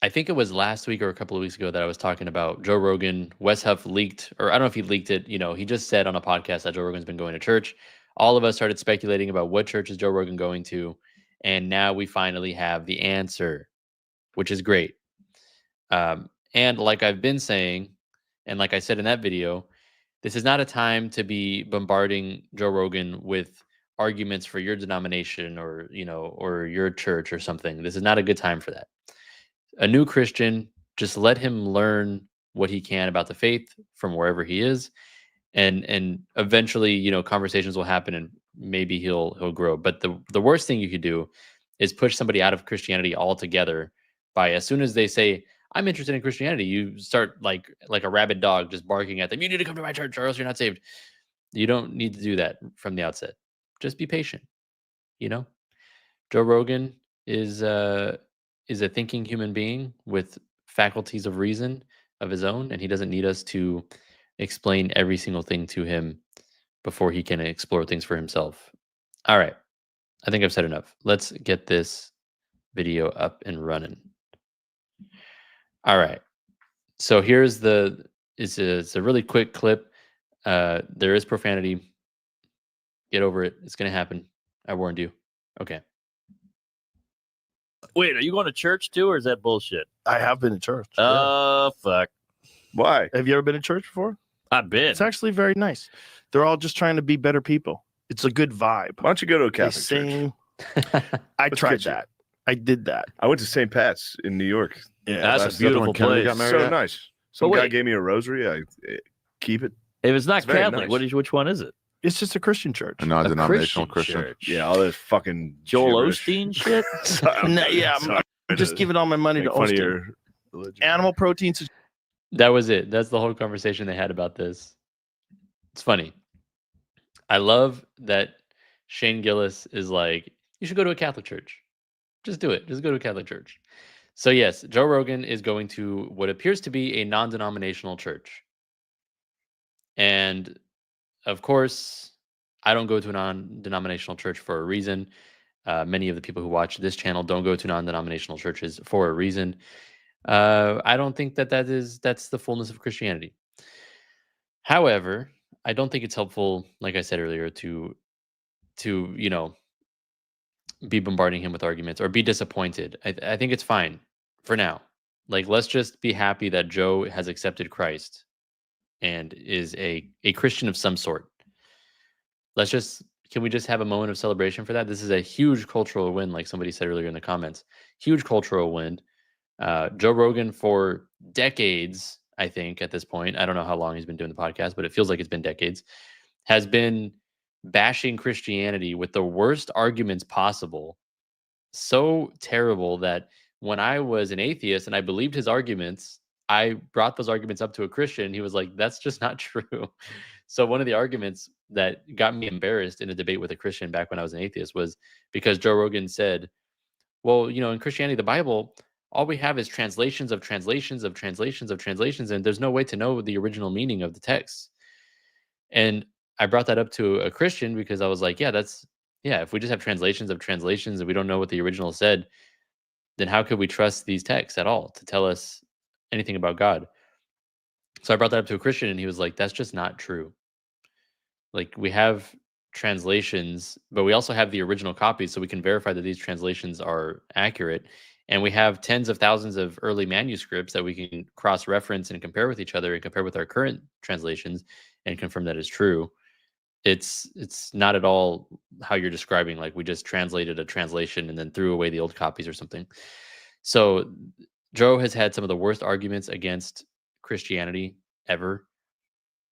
I think it was last week or a couple of weeks ago that I was talking about Joe Rogan. Wes Huff leaked, or I don't know if he leaked it. He just said on a podcast that Joe Rogan's been going to church. All of us started speculating about what church is Joe Rogan going to, and now we finally have the answer, which is great. And like I've been saying, and like I said in that video, this is not a time to be bombarding Joe Rogan with arguments for your denomination or your church or something. This is not a good time for that. A new Christian, just let him learn what he can about the faith from wherever he is, and eventually, conversations will happen and maybe he'll grow. But the worst thing you could do is push somebody out of Christianity altogether by, as soon as they say, I'm interested in Christianity, you start like a rabid dog just barking at them. You need to come to my church or else you're not saved. You don't need to do that from the outset. Just be patient. You know, Joe Rogan is a thinking human being with faculties of reason of his own, and he doesn't need us to explain every single thing to him before he can explore things for himself. All right. I think I've said enough. Let's get this video up and running. All right. So here's it's a really quick clip. There is profanity. Get over it. It's going to happen. I warned you. Okay. Wait, are you going to church too, or is that bullshit? I have been to church. Oh, fuck. Why? Have you ever been to church before? I've been. It's actually very nice. They're all just trying to be better people. It's a good vibe. Why don't you go to a They Catholic church? sing. I Let's tried get you. that. I did that. I went to St. Pat's in New York. Yeah, That's last- a beautiful Kennedy place. got married So at? nice. Some But guy wait. gave me a rosary. I keep it. If it's not It's very Catholic, nice. which one is it? it's just a Christian church. A non-denominational Christian. church. Yeah, all this fucking Joel gibberish. Osteen shit. No, yeah, I'm just giving all my money make to fun of Austin. your religion. Animal proteins. That was it. That's the whole conversation they had about this. It's funny. I love that Shane Gillis is like, you should go to a Catholic church. Just do it. Just go to a Catholic church. So yes, Joe Rogan is going to what appears to be a non-denominational church. And of course, I don't go to a non-denominational church for a reason. Many of the people who watch this channel don't go to non-denominational churches for a reason. I don't think that's the fullness of Christianity. However, I don't think it's helpful, like I said earlier, to be bombarding him with arguments or be disappointed. I think it's fine for now. Like, let's just be happy that Joe has accepted Christ and is a Christian of some sort. Can we just have a moment of celebration for that? This is a huge cultural win, like somebody said earlier in the comments. Huge cultural win. Joe Rogan, for decades, I think at this point, I don't know how long he's been doing the podcast, but it feels like it's been decades, has been bashing Christianity with the worst arguments possible. So terrible that when I was an atheist and I believed his arguments, I brought those arguments up to a Christian, and he was like, that's just not true. So one of the arguments that got me embarrassed in a debate with a Christian back when I was an atheist was because Joe Rogan said, well, in Christianity, the Bible, all we have is translations of translations of translations of translations, and there's no way to know the original meaning of the text. And I brought that up to a Christian because I was like, if we just have translations of translations and we don't know what the original said, then how could we trust these texts at all to tell us anything about God? So I brought that up to a Christian, and he was like, that's just not true. Like, we have translations, but we also have the original copies, so we can verify that these translations are accurate. And we have tens of thousands of early manuscripts that we can cross-reference and compare with each other and compare with our current translations and confirm that is true. It's not at all how you're describing, like we just translated a translation and then threw away the old copies or something. So Joe has had some of the worst arguments against Christianity ever.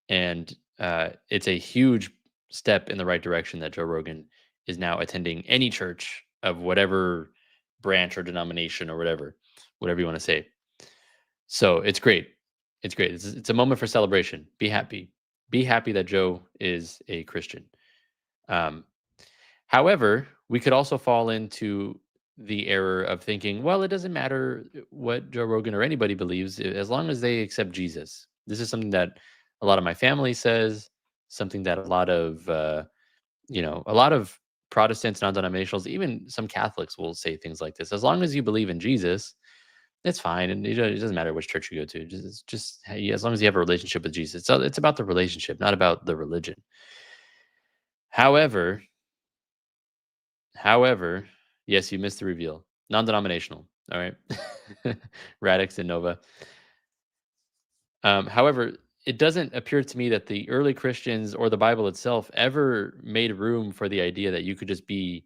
And it's a huge step in the right direction that Joe Rogan is now attending any church of whatever branch or denomination or whatever you want to say. So it's great. It's great. It's a moment for celebration. Be happy. Be happy that Joe is a Christian. However, we could also fall into the error of thinking, well, it doesn't matter what Joe Rogan or anybody believes as long as they accept Jesus. This is something that a lot of my family says, something that a lot of Protestants, non-denominationals, even some Catholics will say things like this. As long as you believe in Jesus, It's fine, and it doesn't matter which church you go to. Just hey, as long as you have a relationship with Jesus. So it's about the relationship, not about the religion. However, however, yes, you missed the reveal. Non-denominational. All right, Radix and Nova. However, it doesn't appear to me that the early Christians or the Bible itself ever made room for the idea that you could just be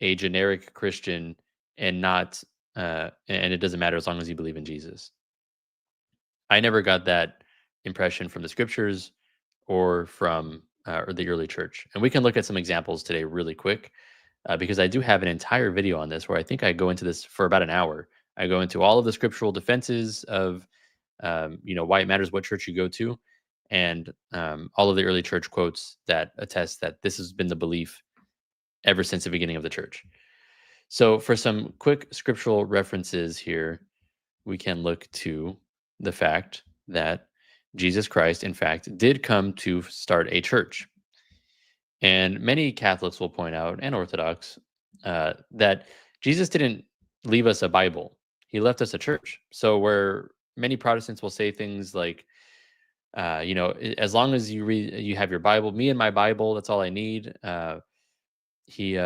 a generic Christian and not, and it doesn't matter as long as you believe in Jesus. I never got that impression from the scriptures or from or the early church. And we can look at some examples today really quick because I do have an entire video on this where I think I go into this for about an hour. I go into all of the scriptural defenses of why it matters what church you go to, and all of the early church quotes that attest that this has been the belief ever since the beginning of the church. So, for some quick scriptural references here, we can look to the fact that Jesus Christ, in fact, did come to start a church. And many Catholics will point out, and Orthodox, that Jesus didn't leave us a Bible, he left us a church. So, where many Protestants will say things like, as long as you have your Bible, me and my Bible, that's all I need. He,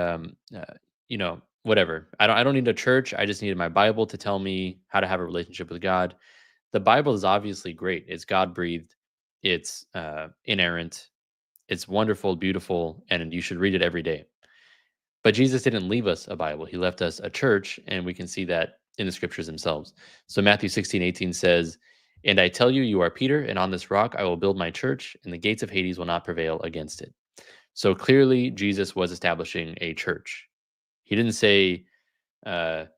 whatever. I don't need a church. I just needed my Bible to tell me how to have a relationship with God. The Bible is obviously great. It's God breathed. It's inerrant. It's wonderful, beautiful, and you should read it every day. But Jesus didn't leave us a Bible. He left us a church, and we can see that in the scriptures themselves. So Matthew 16:18 says, "And I tell you, you are Peter, and on this rock I will build my church, and the gates of Hades will not prevail against it." So clearly, Jesus was establishing a church. He didn't say, on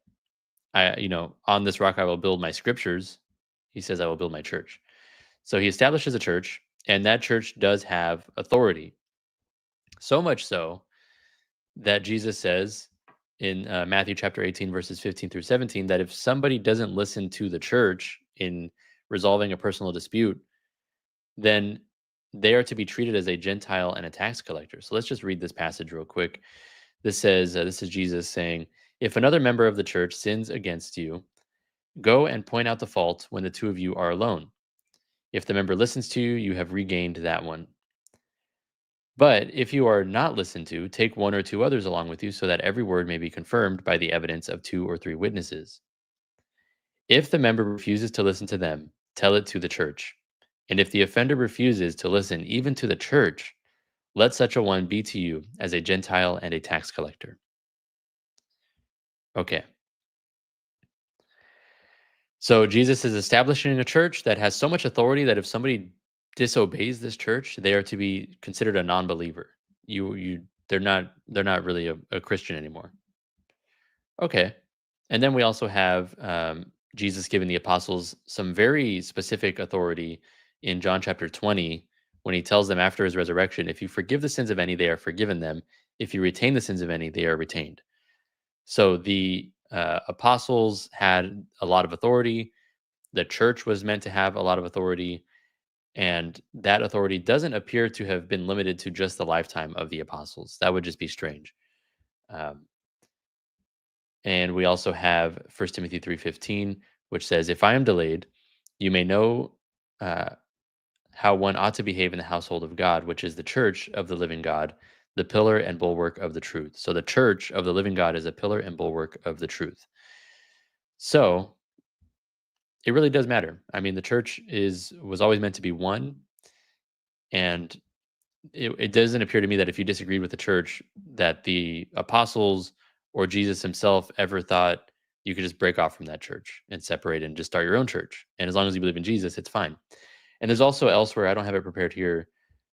this rock I will build my scriptures. He says, I will build my church. So he establishes a church, and that church does have authority. So much so that Jesus says in Matthew chapter 18, verses 15 through 17, that if somebody doesn't listen to the church in resolving a personal dispute, then they are to be treated as a Gentile and a tax collector. So let's just read this passage real quick. This says, this is Jesus saying, if another member of the church sins against you, go and point out the fault when the two of you are alone. If the member listens to you, you have regained that one. But if you are not listened to, take one or two others along with you so that every word may be confirmed by the evidence of 2 or 3 witnesses. If the member refuses to listen to them, tell it to the church. And if the offender refuses to listen even to the church, let such a one be to you as a Gentile and a tax collector. Okay. So Jesus is establishing a church that has so much authority that if somebody disobeys this church, they are to be considered a non-believer. They're not really a Christian anymore. Okay. And then we also have Jesus giving the apostles some very specific authority in John chapter 20, when he tells them after his resurrection, if you forgive the sins of any, they are forgiven them. If you retain the sins of any, they are retained. So the apostles had a lot of authority. The church was meant to have a lot of authority. And that authority doesn't appear to have been limited to just the lifetime of the apostles. That would just be strange. And we also have 1 Timothy 3:15, which says, if I am delayed, you may know how one ought to behave in the household of God, which is the church of the living God, the pillar and bulwark of the truth. So the church of the living God is a pillar and bulwark of the truth. So it really does matter. I mean, the church was always meant to be one, and it doesn't appear to me that if you disagreed with the church, that the apostles or Jesus himself ever thought you could just break off from that church and separate and just start your own church. And as long as you believe in Jesus, it's fine. And there's also elsewhere, I don't have it prepared here,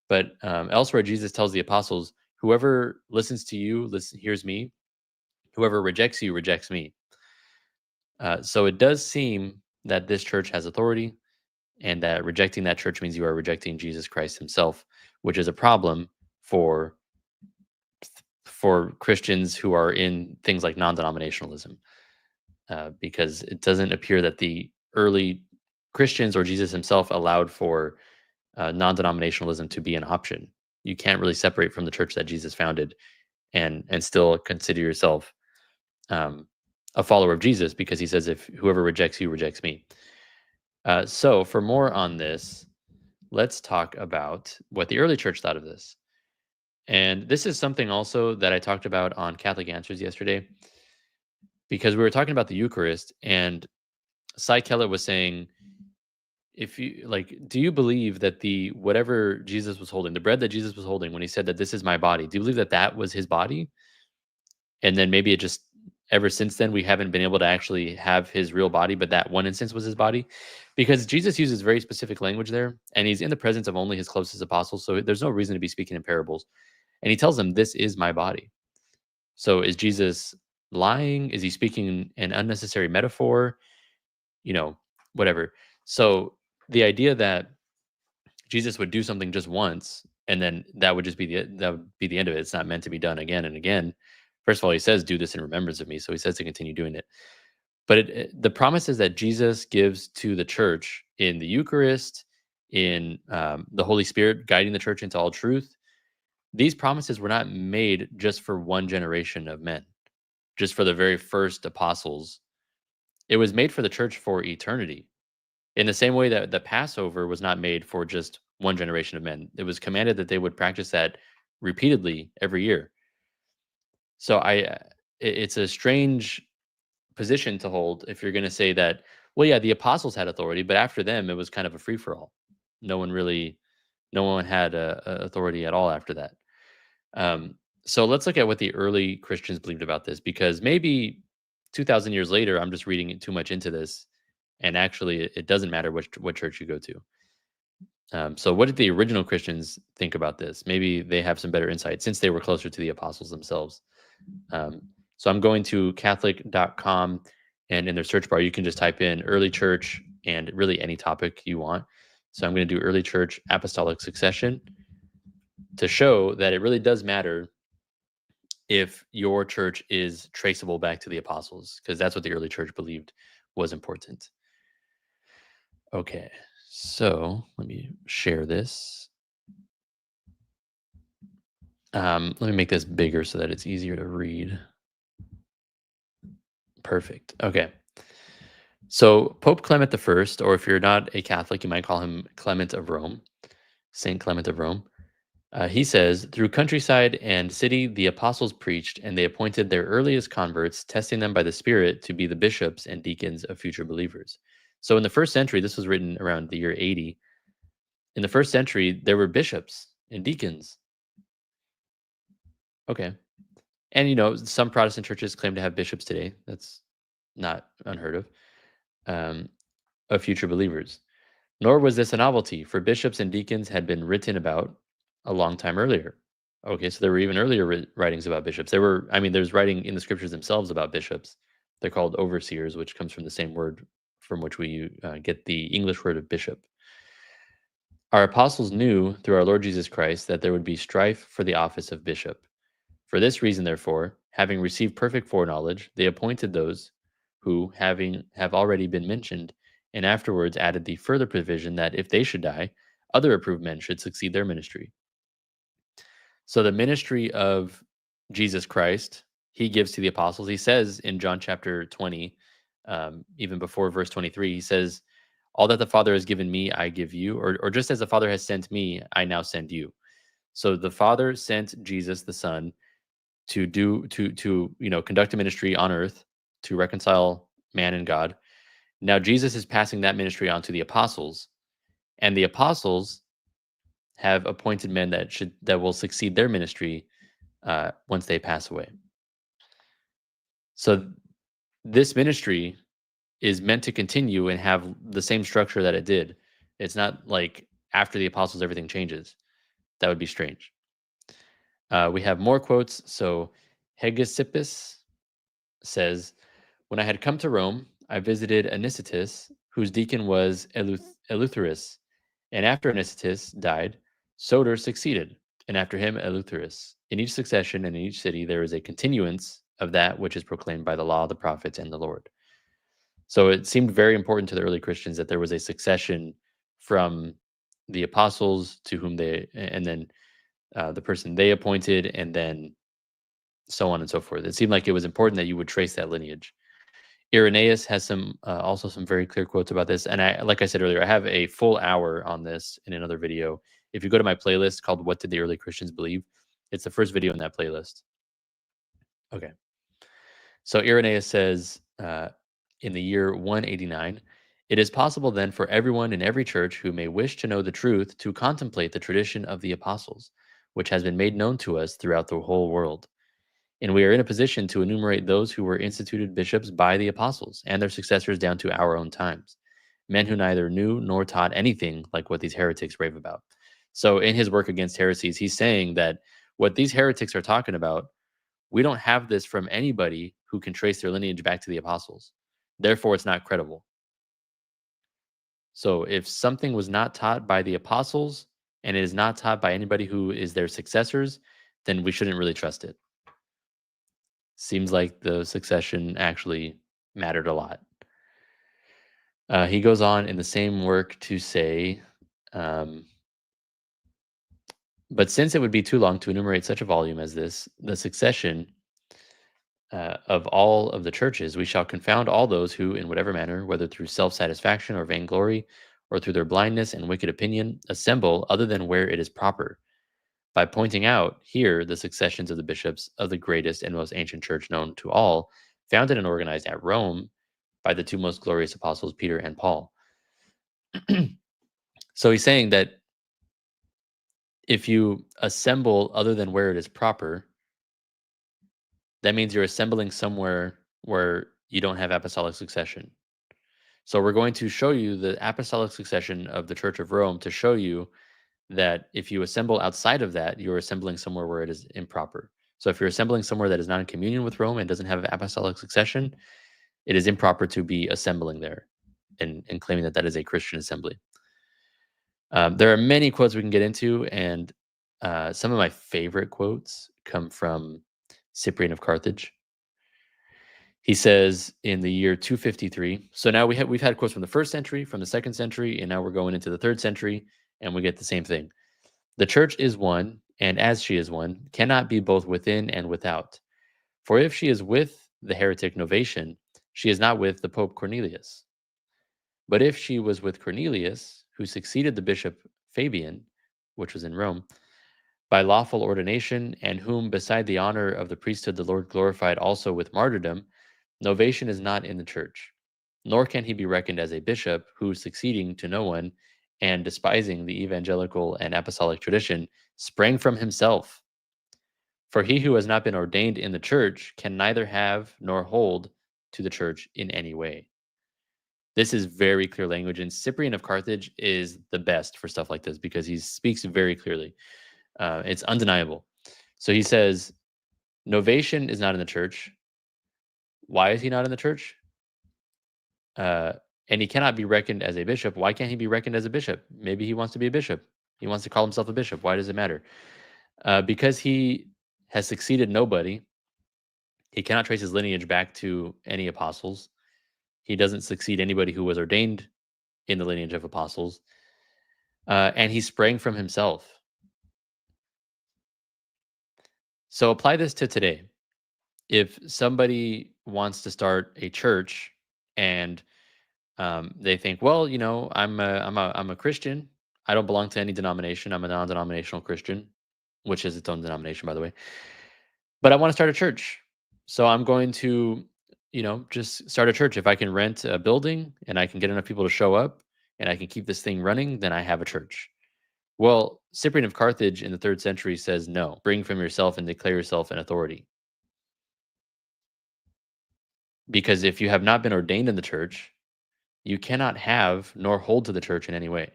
but elsewhere Jesus tells the apostles, whoever listens to you, hears me. Whoever rejects you, rejects me. So it does seem that this church has authority, and that rejecting that church means you are rejecting Jesus Christ himself, which is a problem for Christians who are in things like non-denominationalism, because it doesn't appear that the early Christians or Jesus himself allowed for non-denominationalism to be an option. You can't really separate from the church that Jesus founded and still consider yourself a a follower of Jesus, because he says, if whoever rejects you rejects me. So for more on this, let's talk about what the early church thought of this. And this is something also that I talked about on Catholic Answers yesterday, because we were talking about the Eucharist, and Cy Kellett was saying, if you like, do you believe that the whatever Jesus was holding, the bread that Jesus was holding when he said that this is my body, do you believe that that was his body? And then maybe it just, ever since then, we haven't been able to actually have his real body, but that one instance was his body, because Jesus uses very specific language there, and he's in the presence of only his closest apostles. So there's no reason to be speaking in parables. And he tells them, this is my body. So is Jesus lying? Is he speaking an unnecessary metaphor? Whatever. So the idea that Jesus would do something just once and then that would just be the end of it. It's not meant to be done again and again. First of all, he says, do this in remembrance of me. So he says to continue doing it. But the promises that Jesus gives to the church in the Eucharist, in the Holy Spirit guiding the church into all truth, these promises were not made just for one generation of men, just for the very first apostles. It was made for the church for eternity. In the same way that the Passover was not made for just one generation of men. It was commanded that they would practice that repeatedly every year. So it's a strange position to hold if you're going to say that, well, yeah, the apostles had authority, but after them, it was kind of a free for all. No one had authority at all after that. So let's look at what the early Christians believed about this, because maybe 2,000 years later, I'm just reading too much into this, and actually, it doesn't matter what church you go to. So what did the original Christians think about this? Maybe they have some better insight since they were closer to the apostles themselves. So I'm going to Catholic.com, and in their search bar, you can just type in early church and really any topic you want. So I'm going to do early church apostolic succession to show that it really does matter if your church is traceable back to the apostles, because that's what the early church believed was important. Okay, so let me share this. Let me make this bigger so that it's easier to read. Perfect. Okay. So Pope Clement I, or if you're not a Catholic, you might call him Clement of Rome, Saint Clement of Rome. He says, through countryside and city, the apostles preached, and they appointed their earliest converts, testing them by the Spirit to be the bishops and deacons of future believers. So in the first century, this was written around the year 80. In the first century, there were bishops and deacons. Okay. And, some Protestant churches claim to have bishops today. That's not unheard of future believers. Nor was this a novelty, for bishops and deacons had been written about a long time earlier. Okay, so there were even earlier writings about bishops. There's writing in the scriptures themselves about bishops. They're called overseers, which comes from the same word from which we get the English word of bishop. Our apostles knew through our Lord Jesus Christ that there would be strife for the office of bishop. For this reason, therefore, having received perfect foreknowledge, they appointed those who, have already been mentioned, and afterwards added the further provision that if they should die, other approved men should succeed their ministry. So the ministry of Jesus Christ, he gives to the apostles. He says in John chapter 20, even before verse 23, he says, all that the Father has given me, I give you, or just as the Father has sent me, I now send you. So the Father sent Jesus, the Son, to conduct a ministry on earth to reconcile man and God. Now Jesus is passing that ministry on to the apostles, and the apostles have appointed men that will succeed their ministry once they pass away. So this ministry is meant to continue and have the same structure that it did. It's not like after the apostles everything changes. That would be strange. We have more quotes. So Hegesippus says, when I had come to Rome, I visited Anicetus, whose deacon was Eleutherus. And after Anicetus died, Soter succeeded, and after him Eleutherus. In each succession and in each city, there is a continuance of that which is proclaimed by the law, the prophets, and the Lord. So it seemed very important to the early Christians that there was a succession from the apostles to whom and then the person they appointed, and then so on and so forth. It seemed like it was important that you would trace that lineage. Irenaeus has some also some very clear quotes about this. And like I said earlier, I have a full hour on this in another video. If you go to my playlist called "What Did the Early Christians Believe," it's the first video in that playlist. Okay. So Irenaeus says in the year 189, it is possible then for everyone in every church who may wish to know the truth to contemplate the tradition of the apostles, which has been made known to us throughout the whole world. And we are in a position to enumerate those who were instituted bishops by the apostles and their successors down to our own times, men who neither knew nor taught anything like what these heretics rave about. So in his work against heresies, he's saying that what these heretics are talking about, we don't have this from anybody who can trace their lineage back to the apostles. Therefore, it's not credible. So if something was not taught by the apostles and it is not taught by anybody who is their successors, then we shouldn't really trust it. Seems like the succession actually mattered a lot. He goes on in the same work to say, but since it would be too long to enumerate such a volume as this, the succession of all of the churches, we shall confound all those who, in whatever manner, whether through self-satisfaction or vainglory, or through their blindness and wicked opinion, assemble other than where it is proper, by pointing out here the successions of the bishops of the greatest and most ancient church known to all, founded and organized at Rome by the two most glorious apostles, Peter and Paul. So he's saying that if you assemble other than where it is proper, that means you're assembling somewhere where you don't have apostolic succession. So we're going to show you the apostolic succession of the Church of Rome to show you that if you assemble outside of that, you're assembling somewhere where it is improper. So if you're assembling somewhere that is not in communion with Rome and doesn't have apostolic succession, it is improper to be assembling there and claiming that that is a Christian assembly. There are many quotes we can get into, and some of my favorite quotes come from Cyprian of Carthage. He says in the year 253. So now we've had quotes from the 1st century, from the 2nd century, and now we're going into the 3rd century, and we get the same thing. The church is one, and as she is one, cannot be both within and without. For if she is with the heretic Novatian, she is not with the Pope Cornelius. But if she was with Cornelius, who succeeded the Bishop Fabian, which was in Rome, by lawful ordination, and whom, beside the honor of the priesthood, the Lord glorified also with martyrdom, Novatian is not in the church, nor can he be reckoned as a bishop who, succeeding to no one and despising the evangelical and apostolic tradition, sprang from himself. For he who has not been ordained in the church can neither have nor hold to the church in any way. This is very clear language, and Cyprian of Carthage is the best for stuff like this because he speaks very clearly. It's undeniable. So he says, Novatian is not in the church. Why is he not in the church? And he cannot be reckoned as a bishop. Why can't he be reckoned as a bishop? Maybe he wants to be a bishop. He wants to call himself a bishop. Why does it matter? Because he has succeeded nobody. He cannot trace his lineage back to any apostles. He doesn't succeed anybody who was ordained in the lineage of apostles. And he sprang from himself. So apply this to today. If somebody wants to start a church and they think, well, you know, I'm a Christian. I don't belong to any denomination. I'm a non-denominational Christian, which is its own denomination, by the way. But I want to start a church. So I'm going to, you know, just start a church. If I can rent a building and I can get enough people to show up and I can keep this thing running, then I have a church. Well, Cyprian of Carthage in the 3rd century says, no, spring from yourself and declare yourself an authority. Because if you have not been ordained in the church, you cannot have nor hold to the church in any way.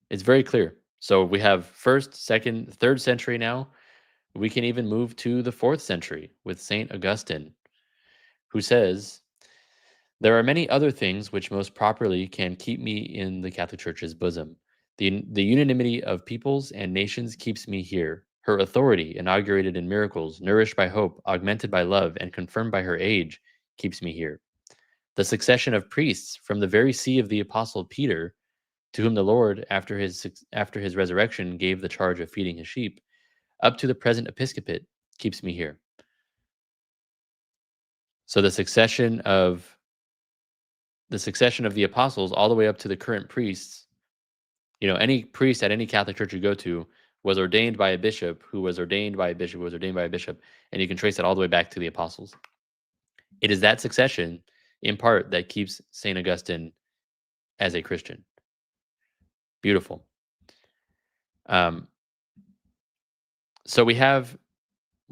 It's very clear. So we have 1st, 2nd, 3rd century now. We can even move to the 4th century with St. Augustine, who says, there are many other things which most properly can keep me in the Catholic Church's bosom. The unanimity of peoples and nations keeps me here. Her authority, inaugurated in miracles, nourished by hope, augmented by love, and confirmed by her age, keeps me here. The succession of priests from the very see of the Apostle Peter, to whom the Lord, after his resurrection, gave the charge of feeding his sheep, up to the present episcopate, keeps me here. So the succession of the apostles all the way up to the current priests, any priest at any Catholic church you go to was ordained by a bishop who was ordained by a bishop who was ordained by a bishop, and you can trace it all the way back to the apostles. It is that succession, in part, that keeps St. Augustine as a Christian. Beautiful. So we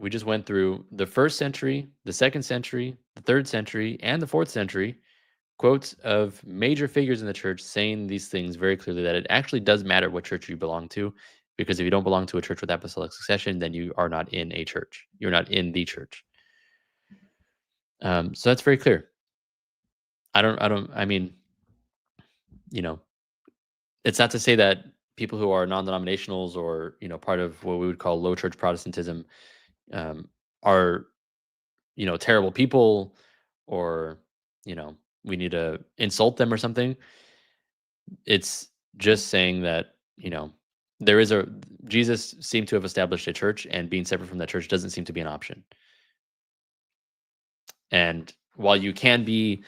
just went through the 1st century, the 2nd century, the 3rd century, and the 4th century quotes of major figures in the church saying these things very clearly, that it actually does matter what church you belong to, because if you don't belong to a church with apostolic succession, then you are not in a church. You're not in the church. So that's very clear. I mean, it's not to say that people who are non-denominationals or, part of what we would call low church Protestantism are, terrible people, or, we need to insult them or something. It's just saying that, there is Jesus seemed to have established a church, and being separate from that church doesn't seem to be an option. And while you can be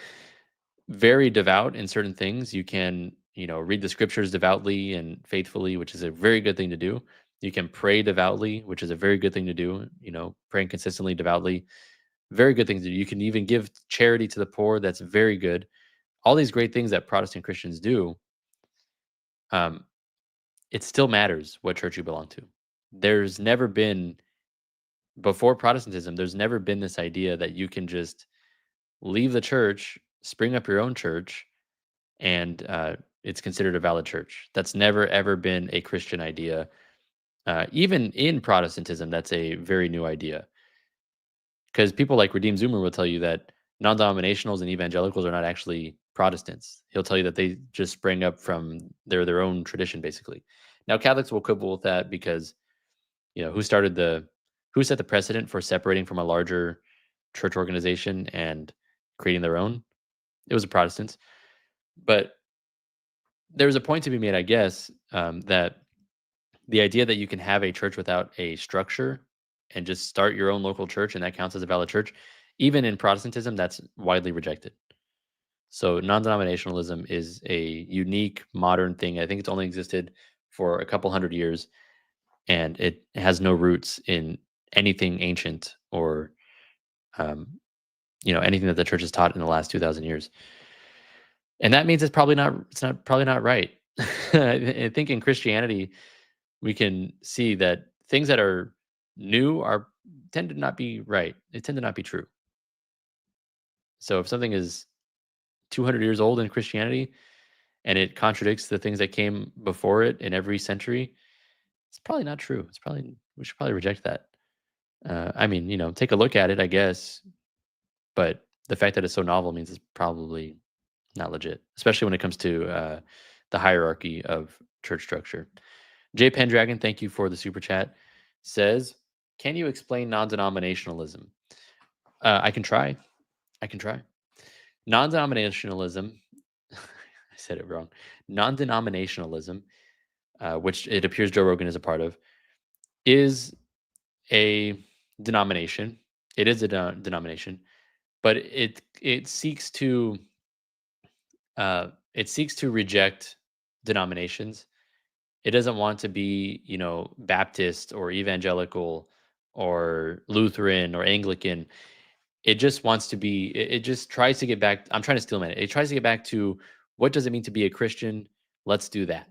very devout in certain things, you can, read the scriptures devoutly and faithfully, which is a very good thing to do. You can pray devoutly, which is a very good thing to do, praying consistently, devoutly, very good things to do. You can even give charity to the poor. That's very good. All these great things that Protestant Christians do. It still matters what church you belong to. There's never been, before Protestantism, there's never been this idea that you can just leave the church, spring up your own church, and it's considered a valid church. That's never, ever been a Christian idea. Even in Protestantism, that's a very new idea. Because people like Redeemed Zoomer will tell you that non-denominationals and evangelicals are not actually Protestants. He'll tell you that they just sprang up from their own tradition, basically. Now, Catholics will quibble with that because, who set the precedent for separating from a larger church organization and creating their own? It was the Protestants. But there's a point to be made, I guess, that the idea that you can have a church without a structure and just start your own local church and that counts as a valid church, even in Protestantism, that's widely rejected. So non-denominationalism is a unique modern thing. I think it's only existed for a couple hundred years, and it has no roots in anything ancient or, anything that the church has taught in the last 2,000 years. And that means it's probably not right. I think in Christianity, we can see that things that are new tend to not be right. They tend to not be true. So if something is 200 years old in Christianity and it contradicts the things that came before it in every century, it's probably not true. We should probably reject that. Take a look at it, I guess. But the fact that it's so novel means it's probably not legit, especially when it comes to the hierarchy of church structure. J Pendragon, thank you for the super chat. Says, can you explain non-denominationalism? I can try. Non-denominationalism, I said it wrong. Non-denominationalism, which it appears Joe Rogan is a part of, is a denomination. It is a denomination, but it seeks to reject denominations. It doesn't want to be, Baptist or evangelical or Lutheran or Anglican. It just wants to be, it just tries to get back. I'm trying to steal it. It tries to get back to, what does it mean to be a Christian? Let's do that.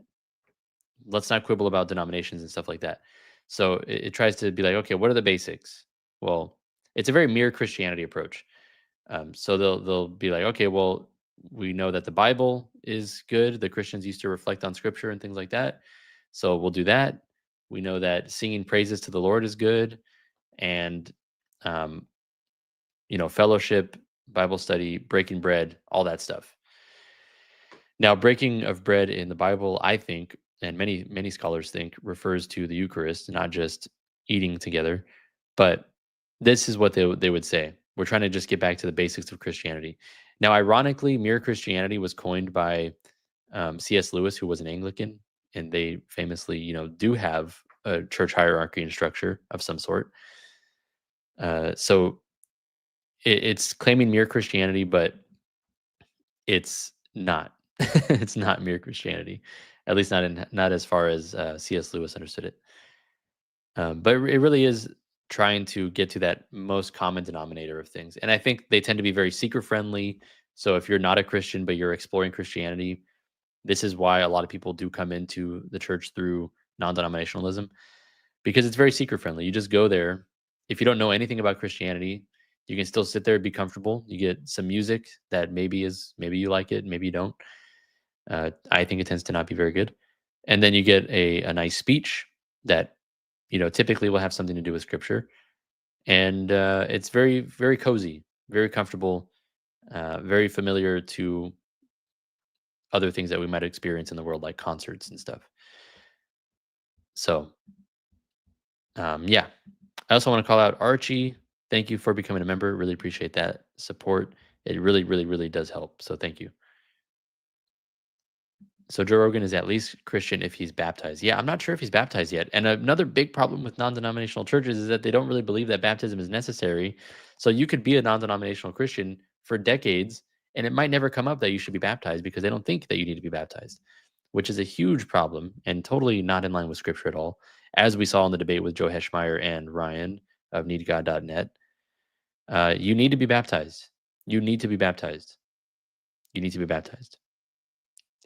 Let's not quibble about denominations and stuff like that. So it tries to be like, okay, what are the basics? Well, it's a very mere Christianity approach. So they'll be like, okay, well, we know that the Bible is good. The Christians used to reflect on Scripture and things like that. So we'll do that. We know that singing praises to the Lord is good, and fellowship, Bible study, breaking bread, all that stuff. Now, breaking of bread in the Bible, I think, and many scholars think, refers to the Eucharist, not just eating together. But this is what they would say. We're trying to just get back to the basics of Christianity. Now, ironically, mere Christianity was coined by C.S. Lewis, who was an Anglican, and they famously, do have a church hierarchy and structure of some sort. So it's claiming mere Christianity, but it's not. It's not mere Christianity, at least not as far as C.S. Lewis understood it. But it really is trying to get to that most common denominator of things, and I think they tend to be very seeker friendly. So if you're not a Christian but you're exploring Christianity, this is why a lot of people do come into the church through non-denominationalism, because it's very seeker friendly. You just go there. If you don't know anything about Christianity, you can still sit there and be comfortable. You get some music that maybe you like it, maybe you don't. I think it tends to not be very good. And then you get a nice speech that, typically will have something to do with scripture. And it's very, very cozy, very comfortable, very familiar to other things that we might experience in the world, like concerts and stuff. So, yeah. I also want to call out Archie. Thank you for becoming a member. Really appreciate that support. It really, really, really does help. So thank you. So Joe Rogan is at least Christian if he's baptized. Yeah, I'm not sure if he's baptized yet. And another big problem with non-denominational churches is that they don't really believe that baptism is necessary. So you could be a non-denominational Christian for decades, and it might never come up that you should be baptized because they don't think that you need to be baptized, which is a huge problem and totally not in line with scripture at all, as we saw in the debate with Joe Heschmeyer and Ryan of needgod.net. You need to be baptized. You need to be baptized. You need to be baptized.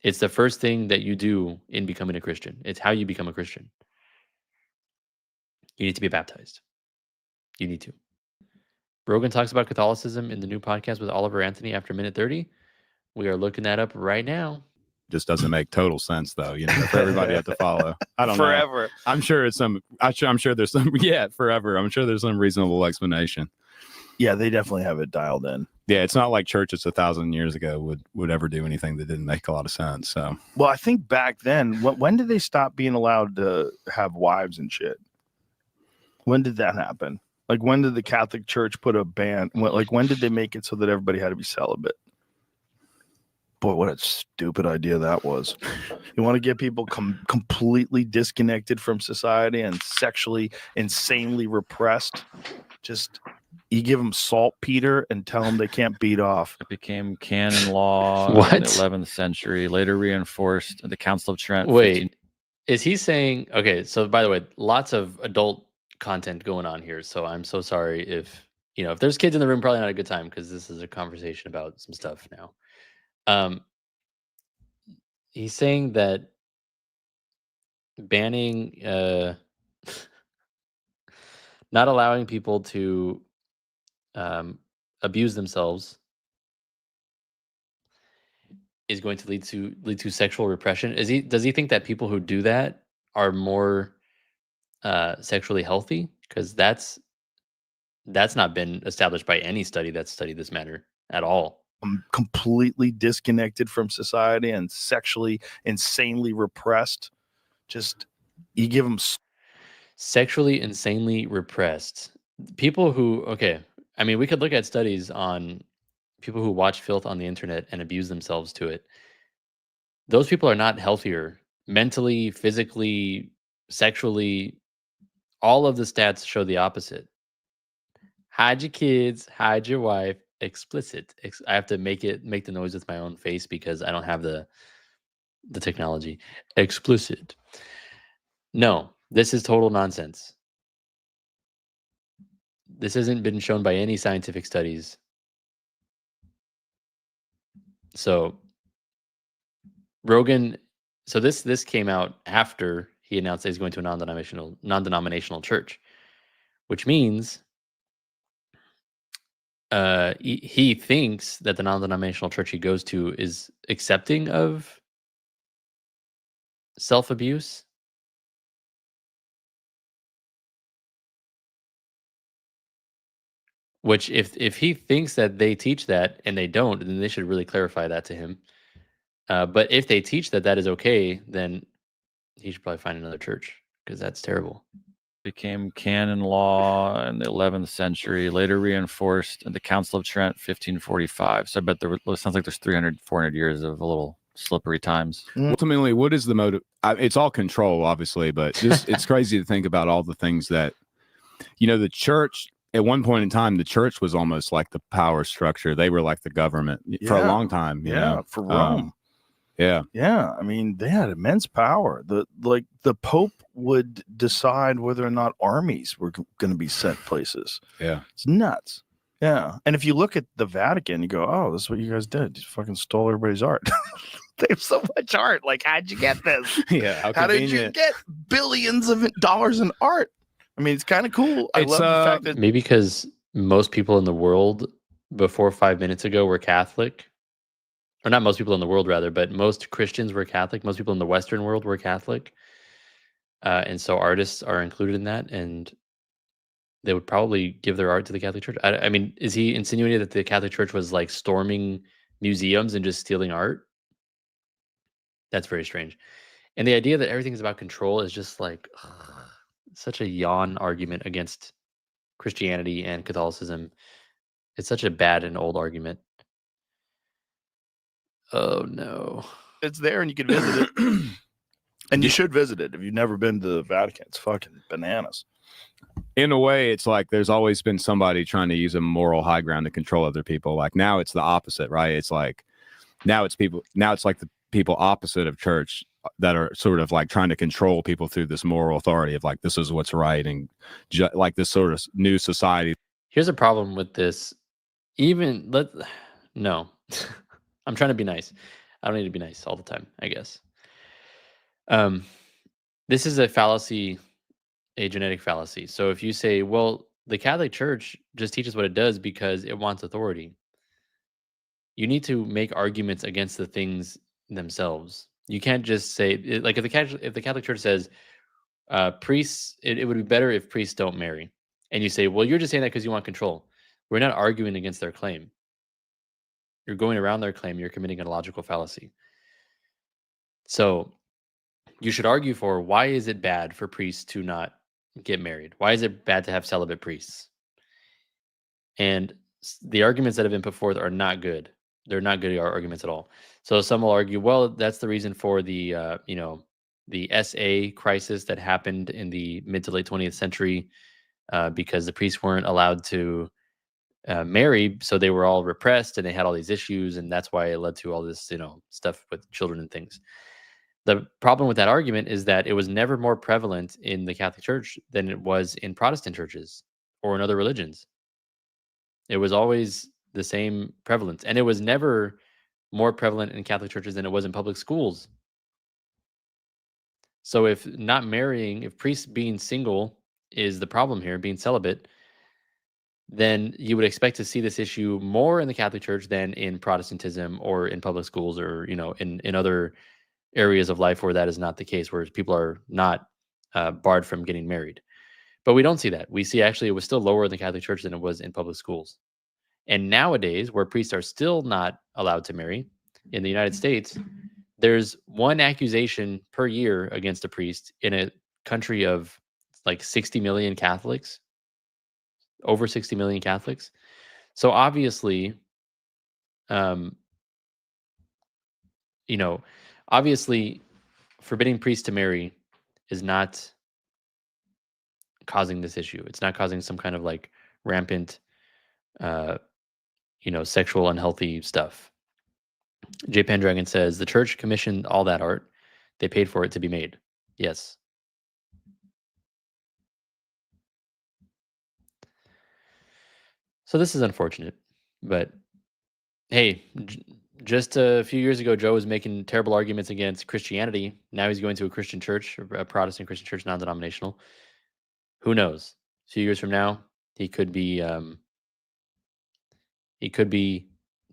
It's the first thing that you do in becoming a Christian. It's how you become a Christian. You need to be baptized. You need to. Rogan talks about Catholicism in the new podcast with Oliver Anthony after minute 30. We are looking that up right now. Just doesn't make total sense, though, for everybody to fofollow. I don't know. Forever. I'm sure it's some. I'm sure there's some. Yeah, forever. I'm sure there's some reasonable explanation. Yeah, they definitely have it dialed in. Yeah, it's not like churches 1,000 years ago would ever do anything that didn't make a lot of sense. So, well, I think back then, when did they stop being allowed to have wives and shit? When did that happen? Like, when did the Catholic Church put a ban? When did they make it so that everybody had to be celibate? Boy, what a stupid idea that was. You want to get people completely disconnected from society and sexually insanely repressed? Just, you give them saltpeter and tell them they can't beat off. It became canon law What? in the 11th century, later reinforced in the Council of Trent. Wait, is he saying, okay, so by the way, lots of adult content going on here. So I'm so sorry if there's kids in the room, probably not a good time because this is a conversation about some stuff now. He's saying that banning, not allowing people to abuse themselves is going to lead to sexual repression. Does he think that people who do that are more sexually healthy? Because that's not been established by any study that's studied this matter at all. Completely disconnected from society and sexually insanely repressed. Just, you give them sexually insanely repressed people who, okay, I mean, we could look at studies on people who watch filth on the internet and abuse themselves to it. Those people are not healthier mentally, physically, sexually. All of the stats show the opposite. Hide your kids, hide your wife. Explicit. I have to make the noise with my own face because I don't have the technology. Explicit. No, this is total nonsense. This hasn't been shown by any scientific studies. So Rogan, so this came out after he announced that he's going to a non-denominational church, which means he thinks that the non-denominational church he goes to is accepting of self-abuse. Which, if he thinks that they teach that and they don't, then they should really clarify that to him. But if they teach that is okay, then he should probably find another church because that's terrible. Became canon law in the 11th century, later reinforced in the Council of Trent, 1545. So I bet it sounds like there's 300, 400 years of a little slippery times. Ultimately, what is the motive? It's all control, obviously, but it's crazy to think about all the things that, the church at one point in time, the church was almost like the power structure. They were like the government for a Yeah. long time. You know? For Rome. Yeah. Yeah, I mean, they had immense power. The Pope would decide whether or not armies were going to be sent places. Yeah. It's nuts. Yeah, and if you look at the Vatican, you go, "Oh, this is what you guys did. You fucking stole everybody's art. They have so much art. Like, how'd you get this? Yeah. How did you get billions of dollars in art? I mean, it's kind of cool. I It's, love the fact that Maybe because most people in the world before 5 minutes ago were Catholic. Or not most people in the world, rather, but most Christians were Catholic. Most people in the Western world were Catholic. And so artists are included in that, and they would probably give their art to the Catholic Church. I mean, is he insinuating that the Catholic Church was like storming museums and just stealing art? That's very strange. And the idea that everything is about control is just like such a yawn argument against Christianity and Catholicism. It's such a bad and old argument. Oh no. it's there and you can visit it. And you should visit it if you've never been to the Vatican. It's fucking bananas. In a way, it's like there's always been somebody trying to use a moral high ground to control other people. Like now it's the opposite, right? It's like now it's like the people opposite of church that are sort of like trying to control people through this moral authority of like, this is what's right. And like this sort of new society. Here's a problem with this. No, I'm trying to be nice. I don't need to be nice all the time, I guess. This is a fallacy, a genetic fallacy. So if you say, well, the Catholic Church just teaches what it does because it wants authority, you need to make arguments against the things themselves. You can't just say, like, if the Catholic Church says priests, it would be better if priests don't marry, and you say, well, you're just saying that because you want control. We're not arguing against their claim. You're going around their claim. You're committing a logical fallacy. So you should argue for, why is it bad for priests to not get married? Why is it bad to have celibate priests? And the arguments that have been put forth are not good. They're not good arguments at all. So some will argue, well, that's the reason for the the SA crisis that happened in the mid to late 20th century, because the priests weren't allowed to marry, so they were all repressed and they had all these issues, and that's why it led to all this stuff with children and things. The problem with that argument is that it was never more prevalent in the Catholic Church than it was in Protestant churches or in other religions. It was always the same prevalence, and it was never more prevalent in Catholic churches than it was in public schools. So if not marrying, if priests being single is the problem here, being celibate, then you would expect to see this issue more in the Catholic Church than in Protestantism or in public schools, or in other areas of life where that is not the case, where people are not barred from getting married. But we don't see that. We see actually it was still lower in the Catholic Church than it was in public schools. And nowadays, where priests are still not allowed to marry in the United States, there's one accusation per year against a priest in a country of like 60 million Catholics, over 60 million Catholics. So obviously, obviously forbidding priests to marry is not causing this issue. It's not causing some kind of like rampant, sexual unhealthy stuff. J. Pendragon says the church commissioned all that art. They paid for it to be made. Yes. So this is unfortunate, but hey, just a few years ago, Joe was making terrible arguments against Christianity. Now he's going to a Christian church, a Protestant Christian church, non-denominational. Who knows? A few years from now, he could be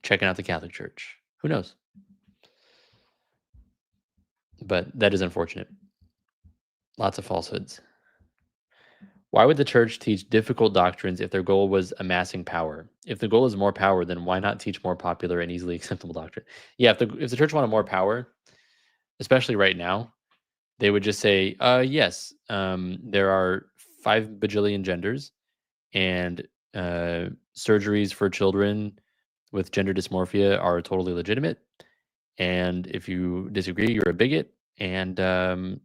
checking out the Catholic Church. Who knows? But that is unfortunate. Lots of falsehoods. Why would the church teach difficult doctrines if their goal was amassing power? If the goal is more power, then why not teach more popular and easily acceptable doctrine? Yeah, if the church wanted more power, especially right now, they would just say, yes, there are 5 bajillion genders, and surgeries for children with gender dysmorphia are totally legitimate. And if you disagree, you're a bigot. And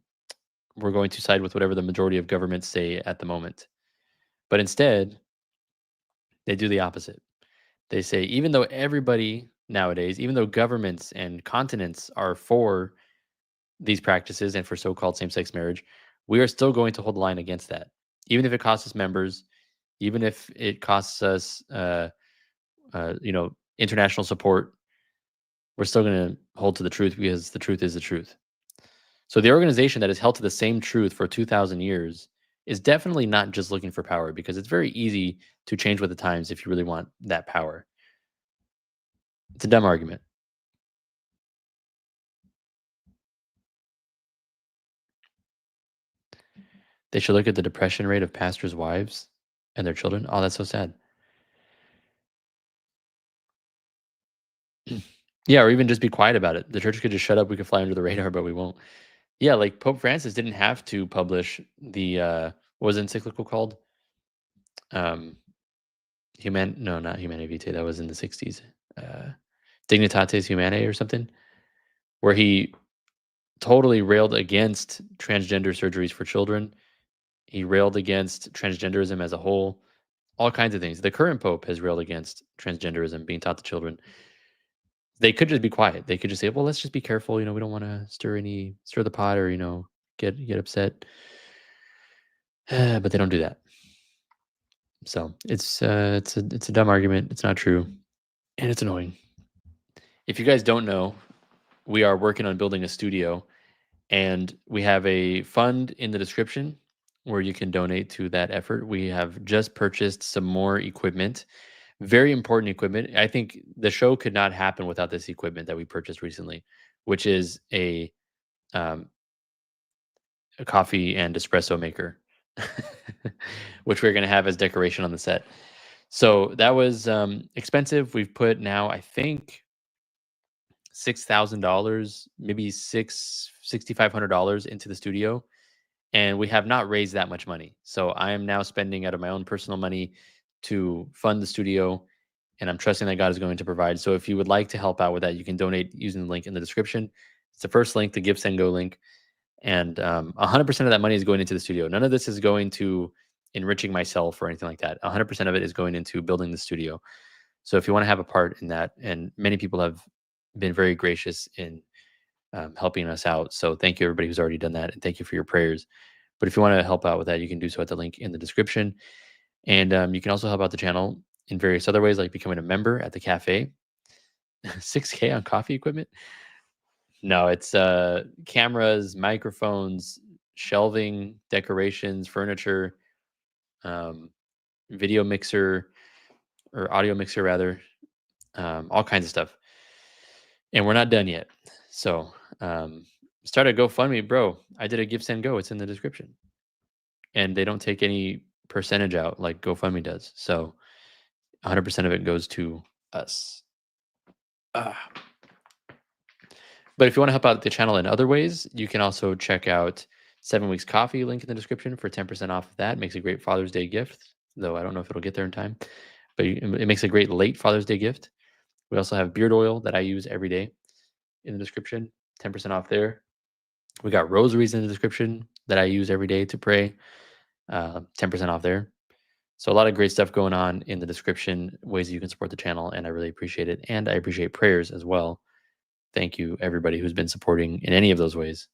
we're going to side with whatever the majority of governments say at the moment. But instead, They do the opposite. They say, even though everybody nowadays, even though governments and continents are for these practices and for so-called same-sex marriage, we are still going to hold the line against that, even if it costs us members, even if it costs us, international support. We're still going to hold to the truth because the truth is the truth. So the organization that has held to the same truth for 2,000 years is definitely not just looking for power, because it's very easy to change with the times if you really want that power. It's a dumb argument. They should look at the depression rate of pastors' wives and their children. Oh, that's so sad. Yeah, or even just be quiet about it. The church could just shut up. We could fly under the radar, but we won't. Yeah, like Pope Francis didn't have to publish the what was the encyclical called? No, not Humanae Vitae. That was in the 60s. Dignitatis Humanae or something, where he totally railed against transgender surgeries for children. He railed against transgenderism as a whole, all kinds of things. The current Pope has railed against transgenderism being taught to children. They could just be quiet. They could just say, well, let's just be careful. We don't want to stir the pot or, get upset. But they don't do that. So it's a dumb argument. It's not true. And it's annoying. If you guys don't know, we are working on building a studio, and we have a fund in the description where you can donate to that effort. We have just purchased some more equipment, very important equipment. I think the show could not happen without this equipment that we purchased recently, which is a coffee and espresso maker, which we're going to have as decoration on the set. So that was expensive. We've put now, I think, $6,000, maybe $6,500 into the studio, and we have not raised that much money. So I am now spending out of my own personal money to fund the studio, and I'm trusting that God is going to provide. So if you would like to help out with that, you can donate using the link in the description. It's the first link, the Give, Send, Go link, and 100% of that money is going into the studio. None of this is going to enriching myself or anything like that. 100% of it is going into building the studio. So if you want to have a part in that, and many people have been very gracious in helping us out. So thank you, everybody who's already done that, and thank you for your prayers. But if you want to help out with that, you can do so at the link in the description. And you can also help out the channel in various other ways, like becoming a member at the cafe. 6K on coffee equipment? No, it's cameras, microphones, shelving, decorations, furniture, video mixer, or audio mixer rather, all kinds of stuff. And we're not done yet. So start a GoFundMe, bro. I did a Give, Send, Go. It's in the description. And they don't take any percentage out like GoFundMe does. So 100% of it goes to us. But if you want to help out the channel in other ways, you can also check out 7 Weeks Coffee, link in the description for 10% off of that. It makes a great Father's Day gift, though I don't know if it'll get there in time. But it makes a great late Father's Day gift. We also have beard oil that I use every day in the description, 10% off there. We got rosaries in the description that I use every day to pray, 10% off there. So a lot of great stuff going on in the description, ways that you can support the channel, and I really appreciate it. And I appreciate prayers as well. Thank you, everybody who's been supporting in any of those ways.